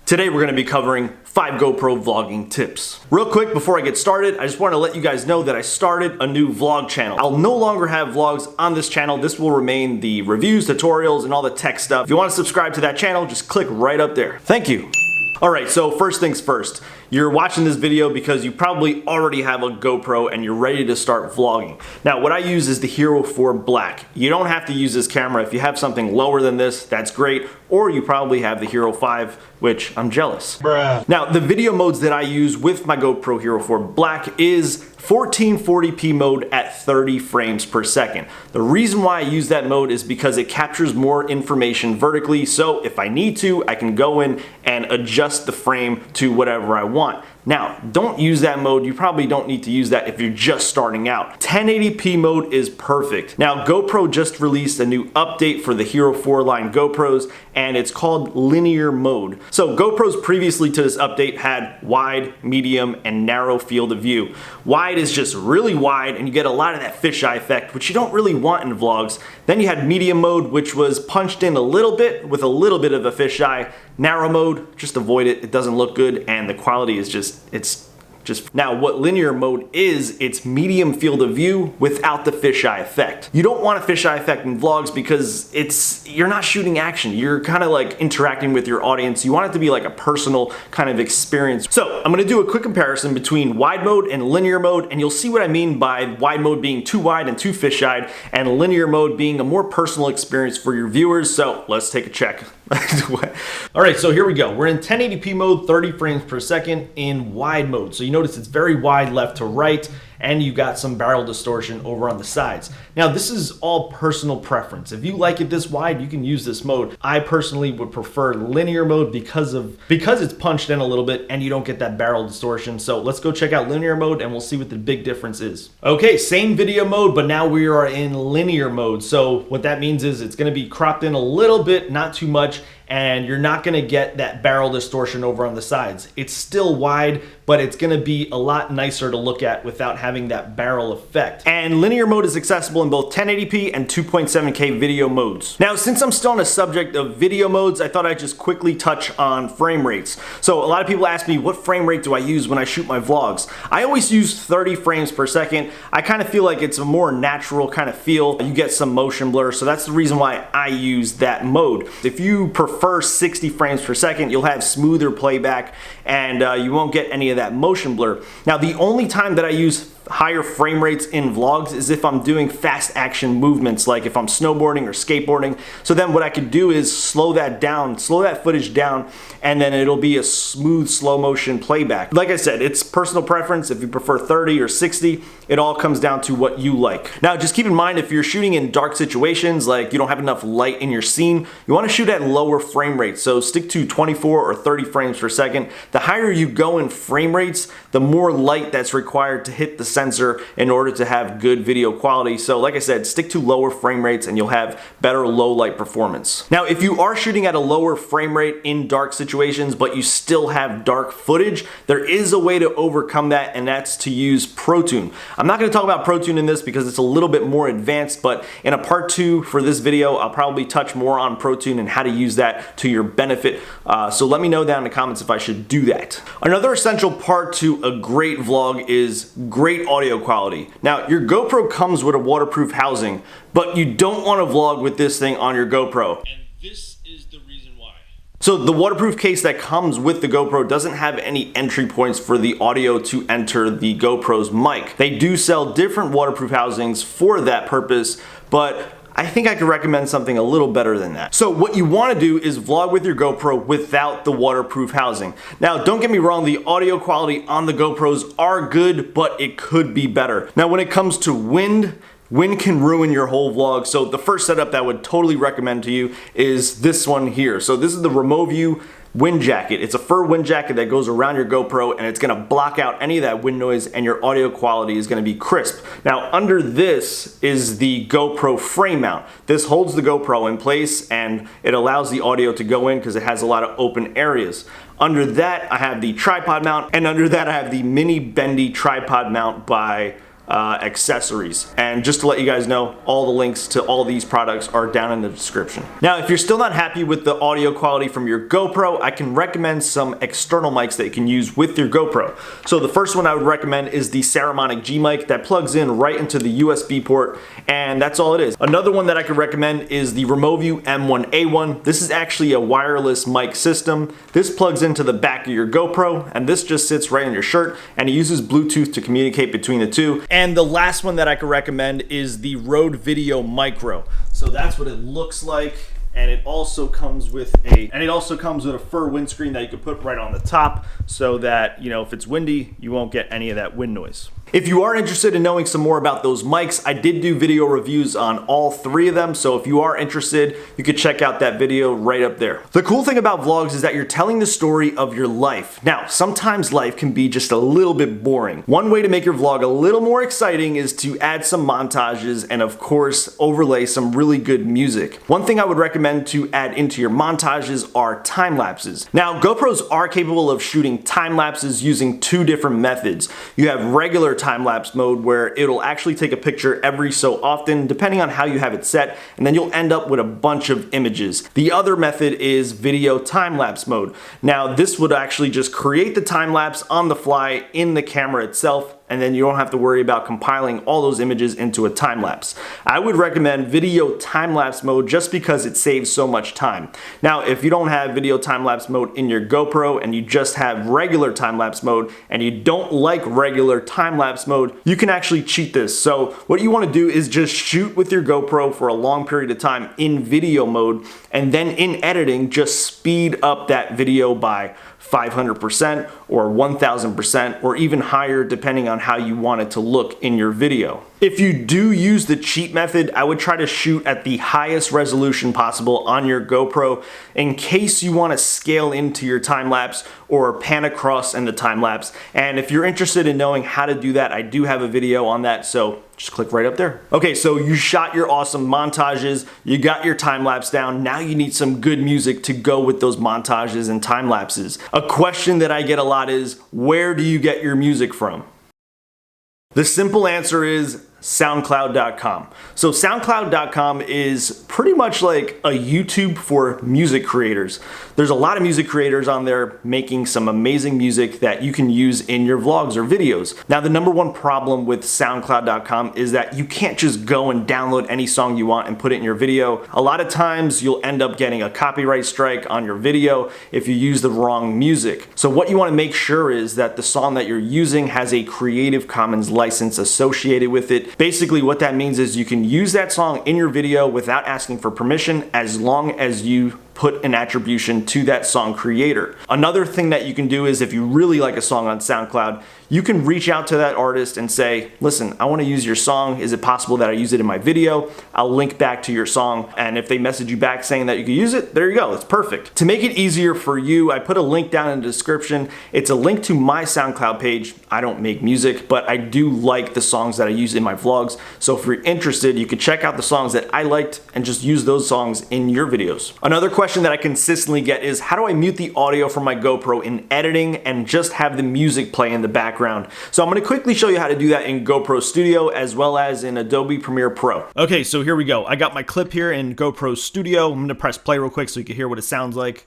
Today we're going to be covering 5 GoPro vlogging tips. Real quick before I get started, I just want to let you guys know that I started a new vlog channel. I'll no longer have vlogs on this channel. This will remain the reviews, tutorials, and all the tech stuff. If you want to subscribe to that channel, just click right up there. Thank you. Alright, so first things first. You're watching this video because you probably already have a GoPro and you're ready to start vlogging. Now, what I use is the Hero 4 Black. You don't have to use this camera. If you have something lower than this, that's great. Or you probably have the Hero 5, which I'm jealous. Bruh. Now, the video modes that I use with my GoPro Hero 4 Black is 1440p mode at 30 frames per second. The reason why I use that mode is because it captures more information vertically, so if I need to, I can go in and adjust the frame to whatever I want. Now, don't use that mode. You probably don't need to use that if you're just starting out. 1080p mode is perfect. Now, GoPro just released a new update for the Hero 4 line GoPros, and it's called linear mode. So GoPros previously to this update had wide, medium, and narrow field of view. Wide is just really wide, and you get a lot of that fisheye effect, which you don't really want in vlogs. Then you had medium mode, which was punched in a little bit with a little bit of a fisheye. Narrow mode, just avoid it. It doesn't look good, and the quality is just now what linear mode is, it's medium field of view without the fisheye effect. You don't want a fisheye effect in vlogs because you're not shooting action. You're kind of like interacting with your audience. You want it to be like a personal kind of experience. So I'm gonna do a quick comparison between wide mode and linear mode, and you'll see what I mean by wide mode being too wide and too fisheyed, and linear mode being a more personal experience for your viewers. So let's take a check. Alright, so here we go. We're in 1080p mode, 30 frames per second in wide mode. So you notice it's very wide left to right, and you got some barrel distortion over on the sides. Now, this is all personal preference. If you like it this wide, you can use this mode. I personally would prefer linear mode because it's punched in a little bit and you don't get that barrel distortion. So let's go check out linear mode and we'll see what the big difference is. Okay, same video mode, but now we are in linear mode. So what that means is it's gonna be cropped in a little bit, not too much, and you're not gonna get that barrel distortion over on the sides. It's still wide, but it's gonna be a lot nicer to look at without having that barrel effect. And linear mode is accessible in both 1080p and 2.7K video modes. Now, since I'm still on the subject of video modes, I thought I'd just quickly touch on frame rates. So a lot of people ask me, what frame rate do I use when I shoot my vlogs? I always use 30 frames per second. I kind of feel like it's a more natural kind of feel. You get some motion blur, so that's the reason why I use that mode. If you prefer 60 frames per second, you'll have smoother playback and you won't get any of that motion blur. Now, the only time that I use higher frame rates in vlogs is if I'm doing fast action movements, like if I'm snowboarding or skateboarding. So then what I could do is slow that down, slow that footage down, and then it'll be a smooth slow motion playback. Like I said, it's personal preference. If you prefer 30 or 60, it all comes down to what you like. Now, just keep in mind, if you're shooting in dark situations, like you don't have enough light in your scene, you want to shoot at lower frame rates. So stick to 24 or 30 frames per second. The higher you go in frame rates, the more light that's required to hit the sensor in order to have good video quality. So like I said, stick to lower frame rates and you'll have better low light performance. Now, if you are shooting at a lower frame rate in dark situations, but you still have dark footage, there is a way to overcome that, and that's to use Protune. I'm not going to talk about Protune in this because it's a little bit more advanced, but in a part 2 for this video, I'll probably touch more on Protune and how to use that to your benefit. So let me know down in the comments if I should do that. Another essential part to a great vlog is great audio quality. Now, your GoPro comes with a waterproof housing, but you don't want to vlog with this thing on your GoPro. And this is the reason why. So the waterproof case that comes with the GoPro doesn't have any entry points for the audio to enter the GoPro's mic. They do sell different waterproof housings for that purpose, but I think I could recommend something a little better than that. So what you want to do is vlog with your GoPro without the waterproof housing. Now, don't get me wrong, the audio quality on the GoPros are good, but it could be better. Now, when it comes to wind can ruin your whole vlog. So the first setup that I would totally recommend to you is this one here. So this is the Remoview wind jacket. It's a fur wind jacket that goes around your GoPro, and it's gonna block out any of that wind noise, and your audio quality is gonna be crisp. Now, under this is the GoPro frame mount. This holds the GoPro in place and it allows the audio to go in because it has a lot of open areas. Under that, I have the tripod mount, and under that I have the mini bendy tripod mount by accessories. And just to let you guys know, all the links to all these products are down in the description. Now, if you're still not happy with the audio quality from your GoPro, I can recommend some external mics that you can use with your GoPro. So the first one I would recommend is the Saramonic G mic that plugs in right into the USB port, and that's all it is. Another one that I could recommend is the Remoview M1A1. This is actually a wireless mic system. This plugs into the back of your GoPro, and this just sits right on your shirt, and it uses Bluetooth to communicate between the two. And the last one that I could recommend is the Rode Video Micro. So that's what it looks like. And it also comes with a fur windscreen that you can put right on the top so that, you know, if it's windy, you won't get any of that wind noise. If you are interested in knowing some more about those mics, I did do video reviews on all three of them, so if you are interested, you could check out that video right up there. The cool thing about vlogs is that you're telling the story of your life. Now, sometimes life can be just a little bit boring. One way to make your vlog a little more exciting is to add some montages and, of course, overlay some really good music. One thing I would recommend to add into your montages are time lapses. Now, GoPros are capable of shooting time lapses using two different methods. You have regular time-lapse mode where it'll actually take a picture every so often depending on how you have it set, and then you'll end up with a bunch of images. The other method is video time-lapse mode. Now this would actually just create the time-lapse on the fly in the camera itself, and then you don't have to worry about compiling all those images into a time lapse. I would recommend video time lapse mode just because it saves so much time. Now, if you don't have video time lapse mode in your GoPro and you just have regular time lapse mode and you don't like regular time lapse mode, you can actually cheat this. So what you want to do is just shoot with your GoPro for a long period of time in video mode, and then in editing, just speed up that video by 500% or 1000% or even higher depending on how you want it to look in your video. If you do use the cheat method, I would try to shoot at the highest resolution possible on your GoPro in case you want to scale into your time lapse or pan across in the time lapse. And if you're interested in knowing how to do that, I do have a video on that, so just click right up there. Okay, so you shot your awesome montages, you got your time lapse down, now you need some good music to go with those montages and time lapses. A question that I get a lot is, where do you get your music from? The simple answer is SoundCloud.com. So SoundCloud.com is pretty much like a YouTube for music creators. There's a lot of music creators on there making some amazing music that you can use in your vlogs or videos. Now, the number one problem with SoundCloud.com is that you can't just go and download any song you want and put it in your video. A lot of times you'll end up getting a copyright strike on your video if you use the wrong music. So what you want to make sure is that the song that you're using has a Creative Commons license associated with it. Basically what that means is you can use that song in your video without asking for permission as long as you put an attribution to that song creator. Another thing that you can do is if you really like a song on SoundCloud, you can reach out to that artist and say, listen, I want to use your song. Is it possible that I use it in my video? I'll link back to your song. And if they message you back saying that you can use it, there you go, it's perfect. To make it easier for you, I put a link down in the description. It's a link to my SoundCloud page. I don't make music, but I do like the songs that I use in my vlogs. So if you're interested, you can check out the songs that I liked and just use those songs in your videos. Another question that I consistently get is, how do I mute the audio from my GoPro in editing and just have the music play in the background? So I'm going to quickly show you how to do that in GoPro Studio as well as in Adobe Premiere Pro. Okay, so here we go. I got my clip here in GoPro Studio. I'm going to press play real quick so you can hear what it sounds like.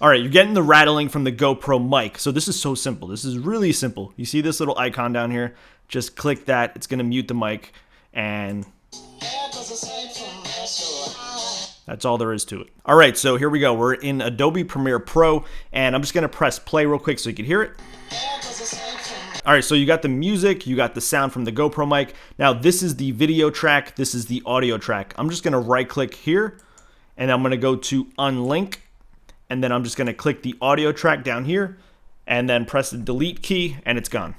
All right, you're getting the rattling from the GoPro mic. So this is so simple. This is really simple. You see this little icon down here? Just click that. It's going to mute the mic, and that's all there is to it. All right, so here we go. We're in Adobe Premiere Pro, and I'm just gonna press play real quick so you can hear it. All right, so you got the music, you got the sound from the GoPro mic. Now this is the video track, this is the audio track. I'm just gonna right click here, and I'm gonna go to unlink, and then I'm just gonna click the audio track down here, and then press the delete key, and it's gone.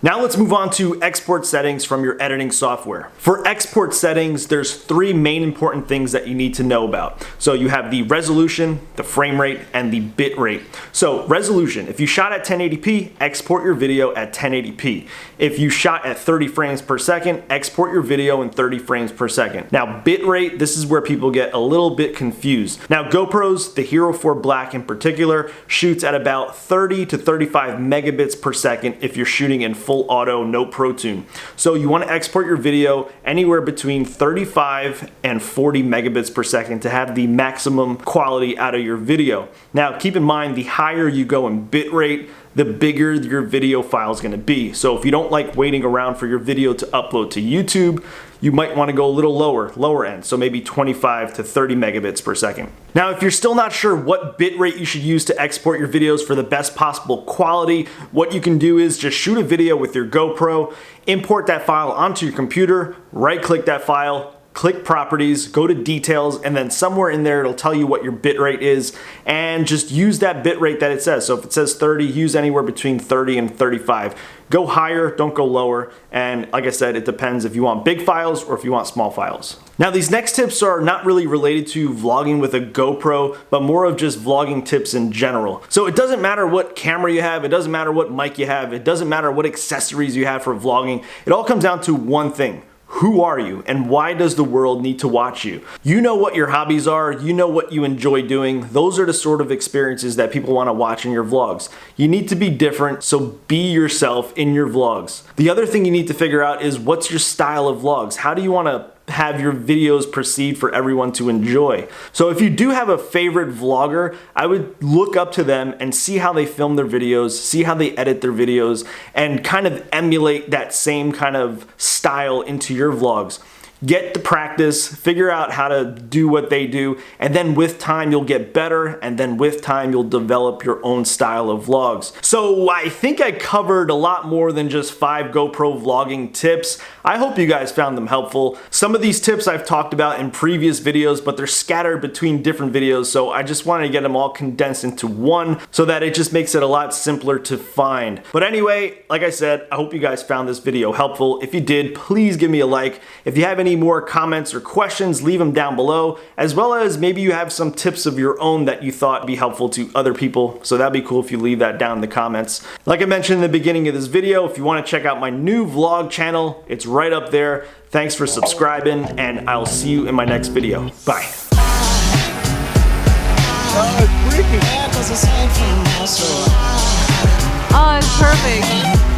Now let's move on to export settings from your editing software. For export settings, there's three main important things that you need to know about. So you have the resolution, the frame rate, and the bit rate. So resolution, if you shot at 1080p, export your video at 1080p. If you shot at 30 frames per second, export your video in 30 frames per second. Now bit rate, this is where people get a little bit confused. Now GoPros, the Hero 4 Black in particular, shoots at about 30 to 35 megabits per second if you're shooting in full auto, no Protune. So you want to export your video anywhere between 35 and 40 megabits per second to have the maximum quality out of your video. Now keep in mind, the higher you go in bit rate, the bigger your video file is going to be. So if you don't like waiting around for your video to upload to YouTube, you might want to go a little lower end, so maybe 25 to 30 megabits per second. Now, if you're still not sure what bitrate you should use to export your videos for the best possible quality, what you can do is just shoot a video with your GoPro, import that file onto your computer, right-click that file, click properties, go to details, and then somewhere in there it'll tell you what your bitrate is, and just use that bitrate that it says. So if it says 30, use anywhere between 30 and 35. Go higher, don't go lower, and like I said, it depends if you want big files or if you want small files. Now these next tips are not really related to vlogging with a GoPro, but more of just vlogging tips in general. So it doesn't matter what camera you have, it doesn't matter what mic you have, it doesn't matter what accessories you have for vlogging, it all comes down to one thing. Who are you and why does the world need to watch you? You know what your hobbies are, you know what you enjoy doing. Those are the sort of experiences that people want to watch in your vlogs. You need to be different, so be yourself in your vlogs. The other thing you need to figure out is what's your style of vlogs? How do you want to have your videos perceived for everyone to enjoy? So if you do have a favorite vlogger, I would look up to them and see how they film their videos, see how they edit their videos, and kind of emulate that same kind of style into your vlogs. Get the practice, figure out how to do what they do, and then with time you'll get better, and then with time you'll develop your own style of vlogs. So I think I covered a lot more than just 5 GoPro vlogging tips. I hope you guys found them helpful. Some of these tips I've talked about in previous videos, but they're scattered between different videos, so I just wanted to get them all condensed into one so that it just makes it a lot simpler to find. But anyway, like I said, I hope you guys found this video helpful. If you did, please give me a like. If you have any more comments or questions, leave them down below, as well as maybe you have some tips of your own that you thought would be helpful to other people, so that'd be cool if you leave that down in the comments. Like I mentioned in the beginning of this video, if you want to check out my new vlog channel, it's right up there. Thanks for subscribing, and I'll see you in my next video. Bye. Oh, it's freaky. Oh, it's perfect.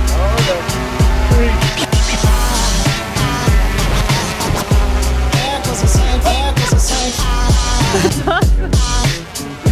Oh,